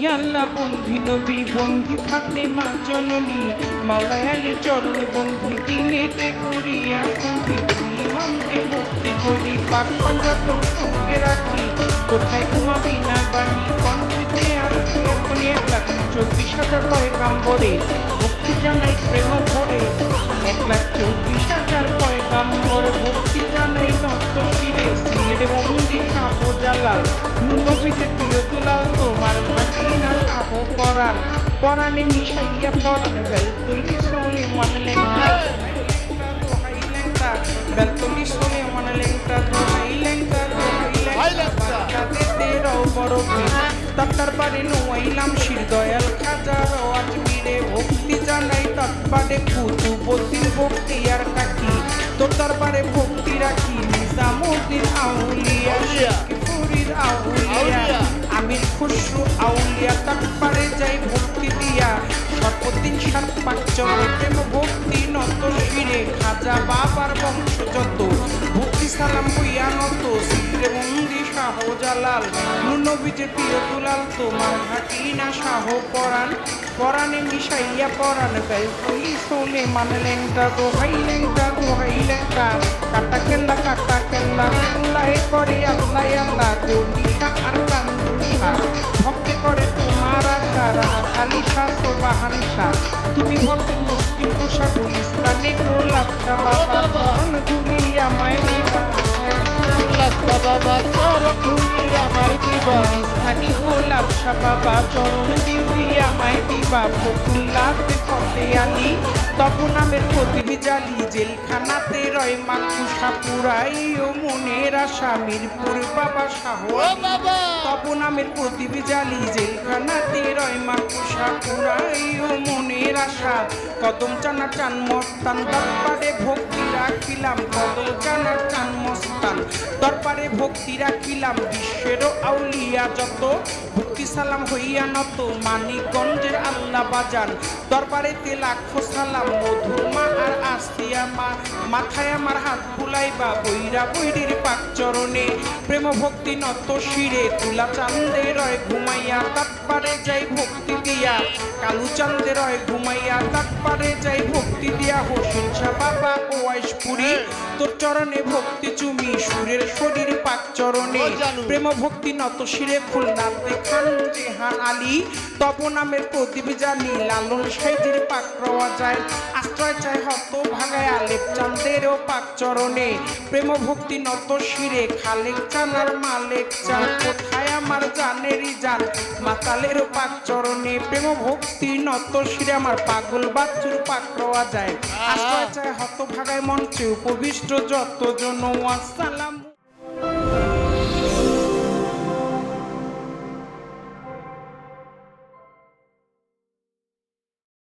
আল্লাহ বন্ধি নবী বন্ধি ফাতেমা জননী মাওলায়ার চরণে বন্ধি দিলেতে করিয়া বন্ধি ইমামকে ভক্তি করি পাক পাঞ্জাত সঙ্গে রাখি কোথায় ঘুমাবি না বাড়ি কণ্ঠেতে আর এখনই 1,24,000 পয়গাম্বরে ভক্তি জানাই প্রেম ভরে 1,24,000 পয়গাম্বর ভক্তি জানাই নত শিরে সিলেট বন্দি সাপ জালাল নবীতে প্রিয় দুলাল তোমার ভাটিনা সাপ পরাণ পরাণে মিশাইয়া পরাণ বেলতুলি সোলে মানলেঙ্কা বেলতুলি সোলে মানলেঙ্কা দোহাইলেঙ্কা তত্তরবারে নোয়াইলাম শির দয়াল খাজার আজমিরে ভক্তি জানাই তৎপারে কুতুবুদ্দিন ভক্তি আর কাকি তোর দরবারে ভক্তি রাখি নিজামুদ্দিন আউলিয়া ফরিদ আউলিয়া আমির খুশরু আউলিয়া তৎপারে যাই ভক্তি দিয়া সর্বদিন সাত পাঁচজনে প্রেম ভক্তি নত শিরে খাজা বাবার বংশ যত ভক্তি সালাম হইয়া নত শিরে বন্দি শাহ জালাল নবীজে প্রিয় দুলাল তোমার ভাটিনা শাহ পরাণ পরাণে মিশাইয়া পরাণ বেলতুলি সোলে মানলেঙ্কা দোহাইলেঙ্কা কাটা কেল্লা কেল্লায় করে আল্লাহ আল্লাহ গনিকা আর কান্দুনিহা ভক্তি করে তোমার আকারা আলিশা সোবাহানিশা তুমি ভক্তি মুসলিম পোশাক ইসলামে গোলাপ বাবা চরণ ধুলি আমায় দিবা বাবা চরণ ধুলি আমায় দিবা ইসলামী গোলাপ বাবা চরণ দিবি আমায় দিবা ফকুল্লাতে ফতে আলী তপু নামের প্রতিবি জালি জেলখানাতে রয় মাকুসা পুরাই ও মনের আশা মিরপুর বাবা শাহ তপু নামের প্রতিবি জালি জেলখানাতে রয় মাকুসা পুরাই ও মনের আশা কদম চানা চান মস্তান দরবারে ভক্তি রাখিলাম কদম চানা চান মস্তান দরবারে ভক্তি রাখিলাম বিশ্বেরও আউলিয়া যত ভক্তি সালাম হইয়া নত মানিকগঞ্জের আল্লাহ বাজান দরবারেতে লাখো সালাম মধুর মা আর আসিয়া মা মাথায় আমার হাত বুলাইবা বৈরা বৈরির পাক চরণে প্রেম ভক্তি নত শিরে তুলা চান্দে রয় ঘুমাইয়া তাৎপারে যাই ভক্তি দিয়া কালু চান্দে রয় ঘুমাইয়া তাৎপারে যাই ভক্তি দিয়া হোসেন শাহ বাবা ওয়াইশপুরি তোর চরণে ভক্তি চুমি সুরের শরীর পাক চরণে প্রেম ভক্তি নত শিরে খুলনাতে খান জেহান আলী তপ নামের প্রদীপ জানি লালন সাইজির পাক রওয়া যায় আশ্রয় চায় হত ভাগায় আলেপ চান্দেরও পাক চরণে প্রেম ভক্তি নত শিরে খালেক চানার মালেক চান কোথায় আমার জানেরই জান মাতালেরও পাক চরণে প্রেম ভক্তি নত শিরে আমার পাগল বাচ্চুর পাক রওয়া যায় আশ্রয় চায় হত ভাগায় মঞ্চে উপবিষ্ট যতজন আসসালাম।